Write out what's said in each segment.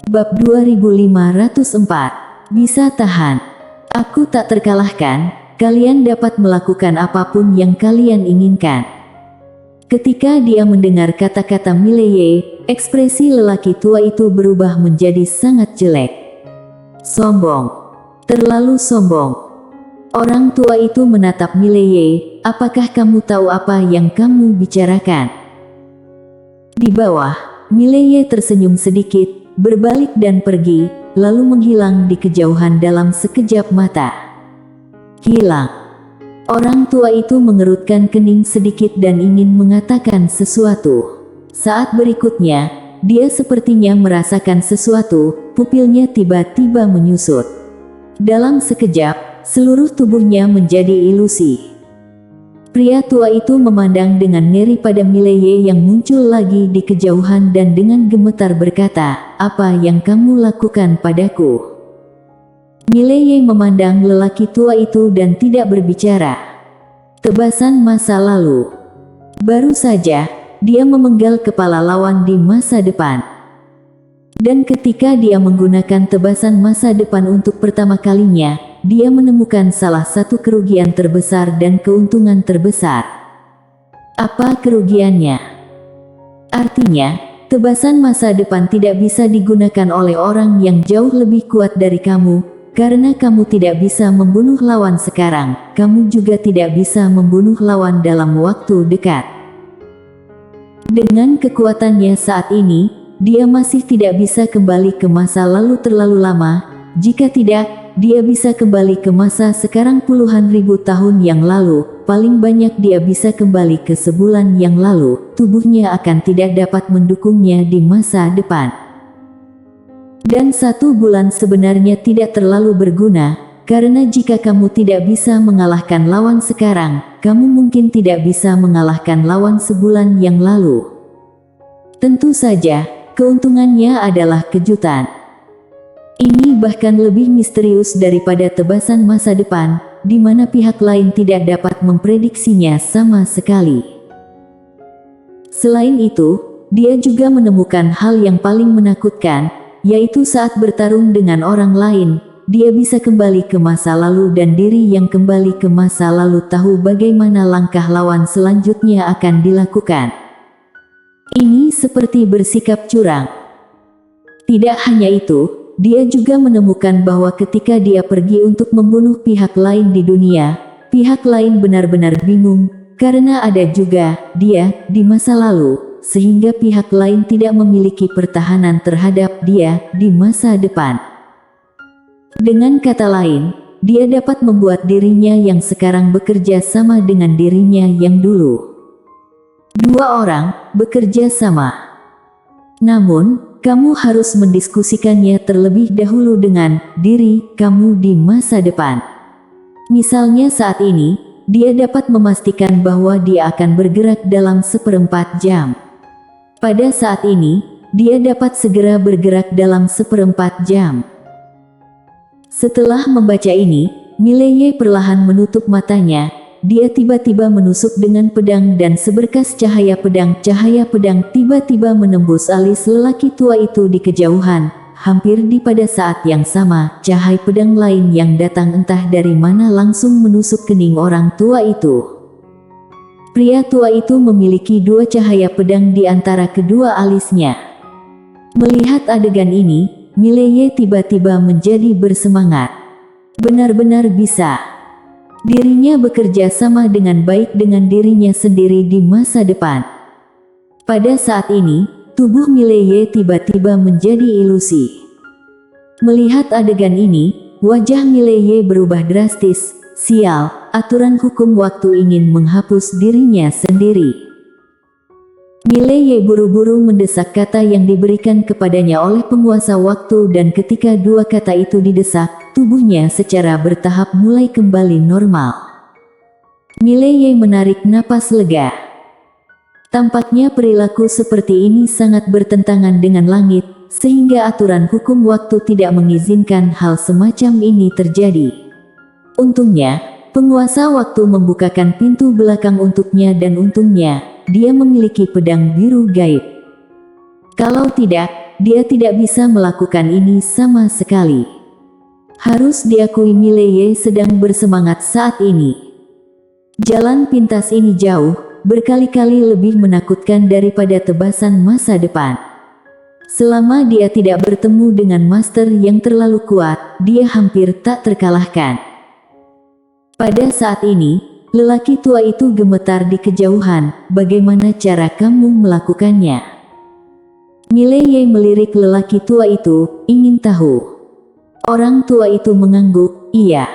Bab 2504. Bisa tahan. Aku tak terkalahkan, kalian dapat melakukan apapun yang kalian inginkan. Ketika dia mendengar kata-kata Mileye, ekspresi lelaki tua itu berubah menjadi sangat jelek. Sombong. Terlalu sombong. Orang tua itu menatap Mileye, apakah kamu tahu apa yang kamu bicarakan? Di bawah, Mileye tersenyum sedikit, berbalik dan pergi, lalu menghilang di kejauhan dalam sekejap mata. Hilang. Orang tua itu mengerutkan kening sedikit dan ingin mengatakan sesuatu. Saat berikutnya, dia sepertinya merasakan sesuatu, pupilnya tiba-tiba menyusut. Dalam sekejap, seluruh tubuhnya menjadi ilusi. Pria tua itu memandang dengan ngeri pada Mileye yang muncul lagi di kejauhan dan dengan gemetar berkata, "Apa yang kamu lakukan padaku?" Mileye memandang lelaki tua itu dan tidak berbicara. Tebasan masa lalu. Baru saja, dia memenggal kepala lawan di masa depan. Dan ketika dia menggunakan tebasan masa depan untuk pertama kalinya, dia menemukan salah satu kerugian terbesar dan keuntungan terbesar. Apa kerugiannya? Artinya, tebasan masa depan tidak bisa digunakan oleh orang yang jauh lebih kuat dari kamu, karena kamu tidak bisa membunuh lawan sekarang, kamu juga tidak bisa membunuh lawan dalam waktu dekat. Dengan kekuatannya saat ini, dia masih tidak bisa kembali ke masa lalu terlalu lama. Jika tidak, dia bisa kembali ke masa sekarang puluhan ribu tahun yang lalu. Paling banyak dia bisa kembali ke sebulan yang lalu. Tubuhnya akan tidak dapat mendukungnya di masa depan. Dan 1 bulan sebenarnya tidak terlalu berguna, karena jika kamu tidak bisa mengalahkan lawan sekarang, kamu mungkin tidak bisa mengalahkan lawan sebulan yang lalu. Tentu saja, keuntungannya adalah kejutan. Ini bahkan lebih misterius daripada tebasan masa depan, di mana pihak lain tidak dapat memprediksinya sama sekali. Selain itu, dia juga menemukan hal yang paling menakutkan, yaitu saat bertarung dengan orang lain, dia bisa kembali ke masa lalu dan diri yang kembali ke masa lalu tahu bagaimana langkah lawan selanjutnya akan dilakukan. Ini seperti bersikap curang. Tidak hanya itu, dia juga menemukan bahwa ketika dia pergi untuk membunuh pihak lain di dunia, pihak lain benar-benar bingung, karena ada juga dia di masa lalu, sehingga pihak lain tidak memiliki pertahanan terhadap dia di masa depan. Dengan kata lain, dia dapat membuat dirinya yang sekarang bekerja sama dengan dirinya yang dulu. 2 orang bekerja sama. Namun, kamu harus mendiskusikannya terlebih dahulu dengan diri kamu di masa depan. Misalnya saat ini, dia dapat memastikan bahwa dia akan bergerak dalam 1/4 jam. Pada saat ini, dia dapat segera bergerak dalam 1/4 jam. Setelah membaca ini, Mileye perlahan menutup matanya. Dia tiba-tiba menusuk dengan pedang dan seberkas cahaya pedang tiba-tiba menembus alis lelaki tua itu di kejauhan. Hampir di pada saat yang sama, cahaya pedang lain yang datang entah dari mana langsung menusuk kening orang tua itu. Pria tua itu memiliki 2 cahaya pedang di antara kedua alisnya. Melihat adegan ini, Mileye tiba-tiba menjadi bersemangat. Benar-benar bisa. Dirinya bekerja sama dengan baik dengan dirinya sendiri di masa depan. Pada saat ini, tubuh Mileye tiba-tiba menjadi ilusi. Melihat adegan ini, wajah Mileye berubah drastis. Sial, aturan hukum waktu ingin menghapus dirinya sendiri. Mileye buru-buru mendesak kata yang diberikan kepadanya oleh penguasa waktu dan ketika 2 kata itu didesak, tubuhnya secara bertahap mulai kembali normal. Mileye menarik napas lega. Tampaknya perilaku seperti ini sangat bertentangan dengan langit, sehingga aturan hukum waktu tidak mengizinkan hal semacam ini terjadi. Untungnya, penguasa waktu membukakan pintu belakang untuknya dan untungnya, dia memiliki pedang biru gaib. Kalau tidak, dia tidak bisa melakukan ini sama sekali. Harus diakui Mileye sedang bersemangat saat ini. Jalan pintas ini jauh, berkali-kali lebih menakutkan daripada tebasan masa depan. Selama dia tidak bertemu dengan master yang terlalu kuat, dia hampir tak terkalahkan. Pada saat ini, lelaki tua itu gemetar di kejauhan. Bagaimana cara kamu melakukannya? Mileye melirik lelaki tua itu, ingin tahu. Orang tua itu mengangguk, iya.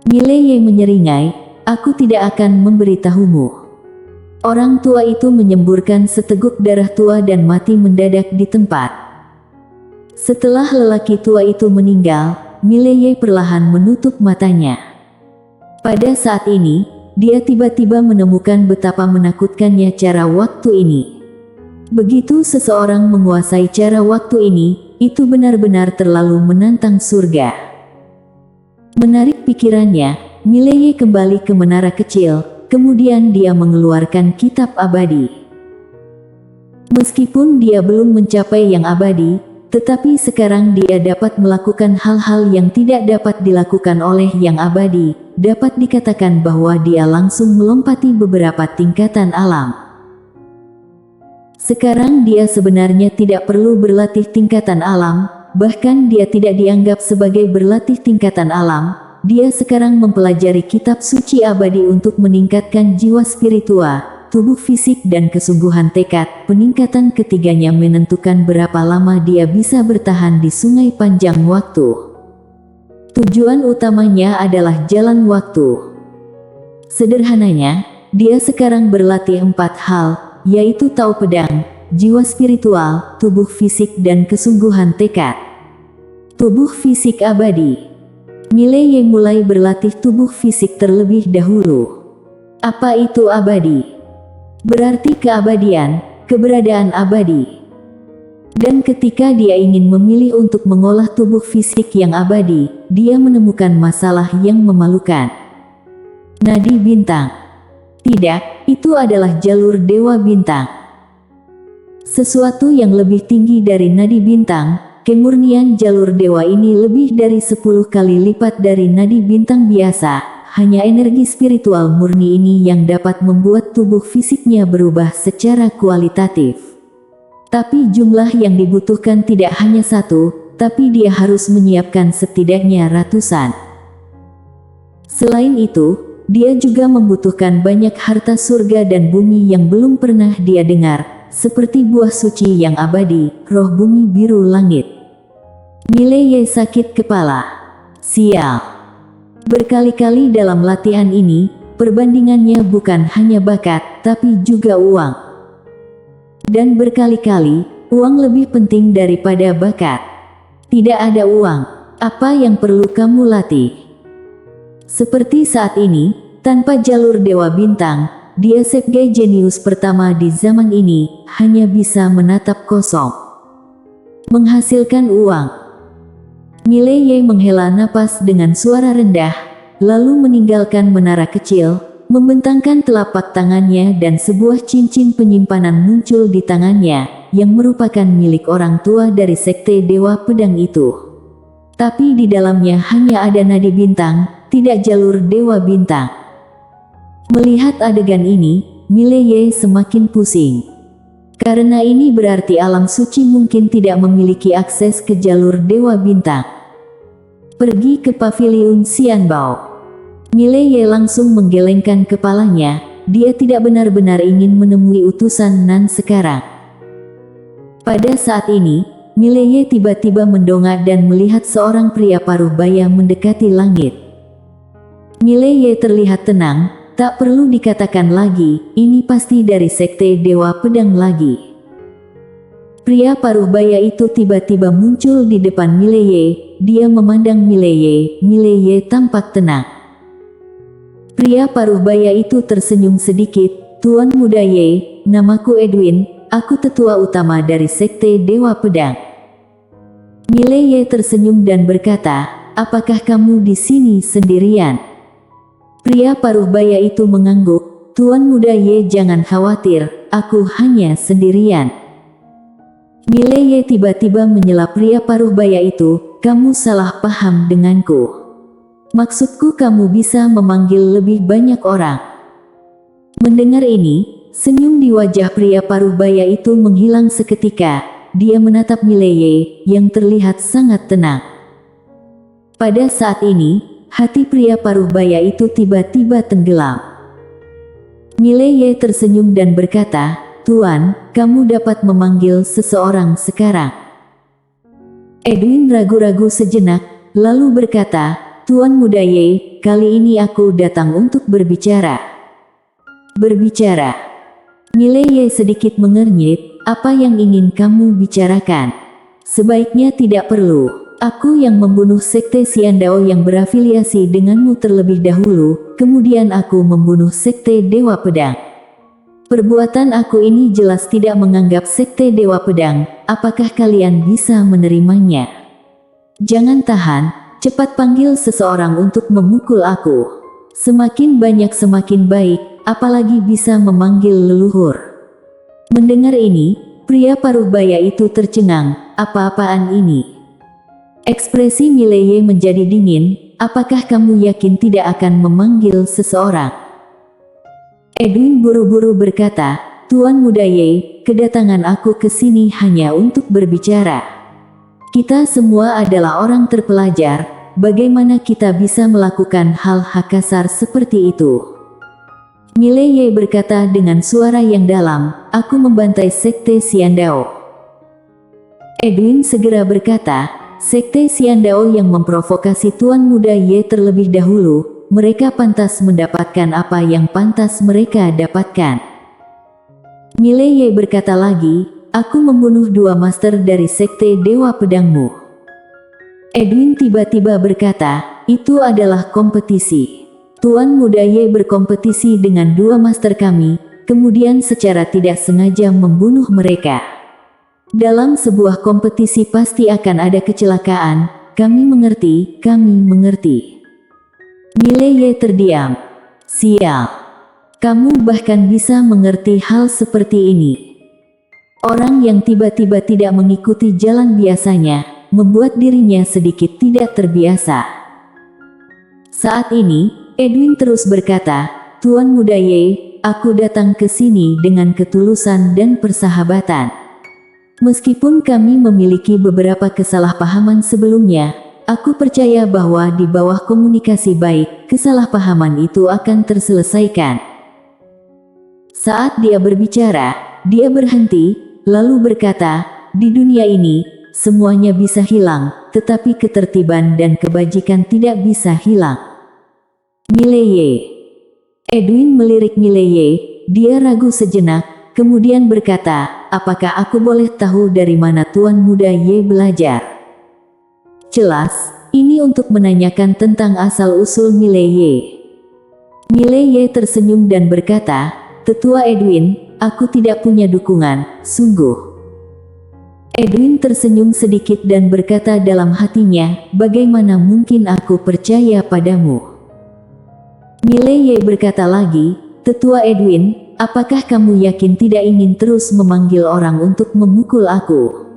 Mileye menyeringai, aku tidak akan memberitahumu. Orang tua itu menyemburkan seteguk darah tua dan mati mendadak di tempat. Setelah lelaki tua itu meninggal, Mileye perlahan menutup matanya. Pada saat ini, dia tiba-tiba menemukan betapa menakutkannya cara waktu ini. Begitu seseorang menguasai cara waktu ini, itu benar-benar terlalu menantang surga. Menarik pikirannya, Mileye kembali ke menara kecil, kemudian dia mengeluarkan kitab abadi. Meskipun dia belum mencapai yang abadi, tetapi sekarang dia dapat melakukan hal-hal yang tidak dapat dilakukan oleh yang abadi. Dapat dikatakan bahwa dia langsung melompati beberapa tingkatan alam. Sekarang dia sebenarnya tidak perlu berlatih tingkatan alam, bahkan dia tidak dianggap sebagai berlatih tingkatan alam. Dia sekarang mempelajari kitab suci abadi untuk meningkatkan jiwa spiritual, tubuh fisik dan kesungguhan tekad. Peningkatan ketiganya menentukan berapa lama dia bisa bertahan di sungai panjang waktu. Tujuan utamanya adalah jalan waktu. Sederhananya, dia sekarang berlatih 4 hal, yaitu tahu pedang, jiwa spiritual, tubuh fisik dan kesungguhan tekad. Tubuh fisik abadi. Mileye mulai berlatih tubuh fisik terlebih dahulu. Apa itu abadi? Berarti keabadian, keberadaan abadi. Dan ketika dia ingin memilih untuk mengolah tubuh fisik yang abadi, dia menemukan masalah yang memalukan. Nadi bintang. Tidak, itu adalah jalur dewa bintang. Sesuatu yang lebih tinggi dari nadi bintang, kemurnian jalur dewa ini lebih dari 10 kali lipat dari nadi bintang biasa. Hanya energi spiritual murni ini yang dapat membuat tubuh fisiknya berubah secara kualitatif. Tapi jumlah yang dibutuhkan tidak hanya 1, tapi dia harus menyiapkan setidaknya ratusan. Selain itu, dia juga membutuhkan banyak harta surga dan bumi yang belum pernah dia dengar, seperti buah suci yang abadi, roh bumi biru langit. Mileye sakit kepala. Sial. Berkali-kali dalam latihan ini, perbandingannya bukan hanya bakat, tapi juga uang. Dan berkali-kali, uang lebih penting daripada bakat. Tidak ada uang, apa yang perlu kamu latih? Seperti saat ini, tanpa jalur dewa bintang, dia sebagai jenius pertama di zaman ini, hanya bisa menatap kosong. Menghasilkan uang. Mileye menghela napas dengan suara rendah, lalu meninggalkan menara kecil, membentangkan telapak tangannya dan sebuah cincin penyimpanan muncul di tangannya, yang merupakan milik orang tua dari sekte Dewa Pedang itu. Tapi di dalamnya hanya ada nadi bintang, tidak jalur dewa bintang. Melihat adegan ini, Mileye semakin pusing. Karena ini berarti alam suci mungkin tidak memiliki akses ke jalur dewa bintang. Pergi ke paviliun Xianbao. Mileye langsung menggelengkan kepalanya, dia tidak benar-benar ingin menemui utusan Nan sekarang. Pada saat ini, Mileye tiba-tiba mendongak dan melihat seorang pria paruh baya mendekati langit. Mileye terlihat tenang, tak perlu dikatakan lagi, ini pasti dari sekte Dewa Pedang lagi. Pria paruh baya itu tiba-tiba muncul di depan Mileye, dia memandang Mileye, Mileye tampak tenang. Pria paruh baya itu tersenyum sedikit, Tuan Muda Ye, namaku Edwin, aku tetua utama dari sekte Dewa Pedang. Mileye tersenyum dan berkata, apakah kamu di sini sendirian? Pria paruh baya itu mengangguk, Tuan Muda Ye jangan khawatir, aku hanya sendirian. Mileye tiba-tiba menyela pria paruh baya itu, "Kamu salah paham denganku. Maksudku kamu bisa memanggil lebih banyak orang." Mendengar ini, senyum di wajah pria paruh baya itu menghilang seketika. Dia menatap Mileye, yang terlihat sangat tenang. Pada saat ini, hati pria paruh baya itu tiba-tiba tenggelam. Mileye tersenyum dan berkata, "Tuan, kamu dapat memanggil seseorang sekarang." Edwin ragu-ragu sejenak, lalu berkata, "Tuan Muda Ye, kali ini aku datang untuk berbicara." "Berbicara?" Mileye sedikit mengernyit, "Apa yang ingin kamu bicarakan?" "Sebaiknya tidak perlu. Aku yang membunuh Sekte Xiandao yang berafiliasi denganmu terlebih dahulu, kemudian aku membunuh Sekte Dewa Pedang. Perbuatan aku ini jelas tidak menganggap Sekte Dewa Pedang. Apakah kalian bisa menerimanya? Jangan tahan, cepat panggil seseorang untuk memukul aku. Semakin banyak semakin baik, apalagi bisa memanggil leluhur." Mendengar ini, pria paruh baya itu tercengang. "Apa-apaan ini?" Ekspresi Mileye menjadi dingin. "Apakah kamu yakin tidak akan memanggil seseorang?" Edwin buru-buru berkata, "Tuan Muda Ye, kedatangan aku ke sini hanya untuk berbicara. Kita semua adalah orang terpelajar, bagaimana kita bisa melakukan hal-hal kasar seperti itu?" Mileye berkata dengan suara yang dalam, "Aku membantai Sekte Xiandao." Edwin segera berkata, "Sekte Xiandao yang memprovokasi Tuan Muda Ye terlebih dahulu, mereka pantas mendapatkan apa yang pantas mereka dapatkan." Mileye berkata lagi, "Aku membunuh 2 master dari Sekte Dewa Pedangmu." Edwin tiba-tiba berkata, "Itu adalah kompetisi. Tuan Muda Ye berkompetisi dengan 2 master kami, kemudian secara tidak sengaja membunuh mereka. Dalam sebuah kompetisi pasti akan ada kecelakaan, kami mengerti, kami mengerti." Mileye terdiam. "Sial. Kamu bahkan bisa mengerti hal seperti ini." Orang yang tiba-tiba tidak mengikuti jalan biasanya, membuat dirinya sedikit tidak terbiasa. Saat ini, Edwin terus berkata, "Tuan Muda Ye, aku datang ke sini dengan ketulusan dan persahabatan. Meskipun kami memiliki beberapa kesalahpahaman sebelumnya, aku percaya bahwa di bawah komunikasi baik, kesalahpahaman itu akan terselesaikan." Saat dia berbicara, dia berhenti, lalu berkata, "Di dunia ini, semuanya bisa hilang, tetapi ketertiban dan kebajikan tidak bisa hilang." Mileye. Edwin melirik Mileye, dia ragu sejenak, kemudian berkata, "Apakah aku boleh tahu dari mana Tuan Muda Ye belajar?" "Jelas, ini untuk menanyakan tentang asal-usul Mileye." Mileye tersenyum dan berkata, "Tetua Edwin, aku tidak punya dukungan, sungguh." Edwin tersenyum sedikit dan berkata dalam hatinya, "Bagaimana mungkin aku percaya padamu?" Mileye berkata lagi, "Tetua Edwin, apakah kamu yakin tidak ingin terus memanggil orang untuk memukul aku?"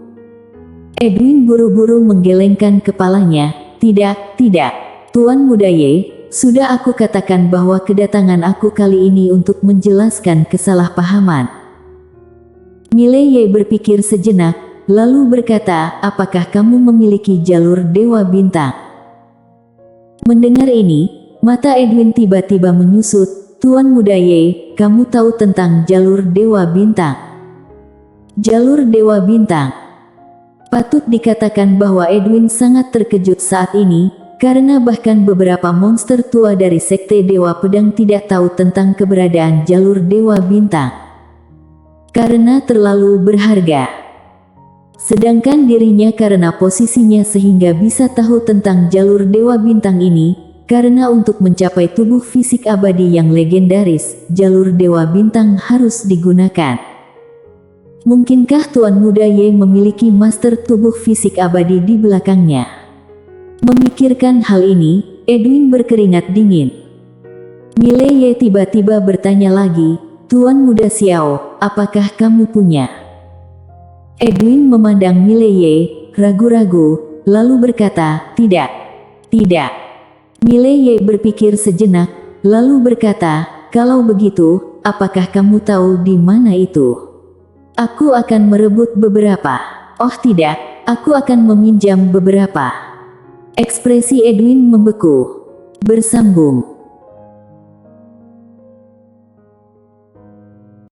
Edwin buru-buru menggelengkan kepalanya, "Tidak, tidak. Tuan Muda Ye, sudah aku katakan bahwa kedatangan aku kali ini untuk menjelaskan kesalahpahaman." Mileye berpikir sejenak, lalu berkata, "Apakah kamu memiliki jalur Dewa Bintang?" Mendengar ini, mata Edwin tiba-tiba menyusut. "Tuan Muda Ye, kamu tahu tentang jalur Dewa Bintang?" Jalur Dewa Bintang. Patut dikatakan bahwa Edwin sangat terkejut saat ini, karena bahkan beberapa monster tua dari Sekte Dewa Pedang tidak tahu tentang keberadaan jalur Dewa Bintang. Karena terlalu berharga. Sedangkan dirinya karena posisinya sehingga bisa tahu tentang jalur Dewa Bintang ini, karena untuk mencapai tubuh fisik abadi yang legendaris, jalur Dewa Bintang harus digunakan. Mungkinkah Tuan Muda Ye memiliki master tubuh fisik abadi di belakangnya? Memikirkan hal ini, Edwin berkeringat dingin. Mileye tiba-tiba bertanya lagi, "Tuan Muda Xiao, apakah kamu punya?" Edwin memandang Mileye, ragu-ragu, lalu berkata, tidak. Tidak. Mileye berpikir sejenak, lalu berkata, kalau begitu, apakah kamu tahu di mana itu? Aku akan merebut beberapa. Oh tidak, aku akan meminjam beberapa. Ekspresi Edwin membeku. Bersambung.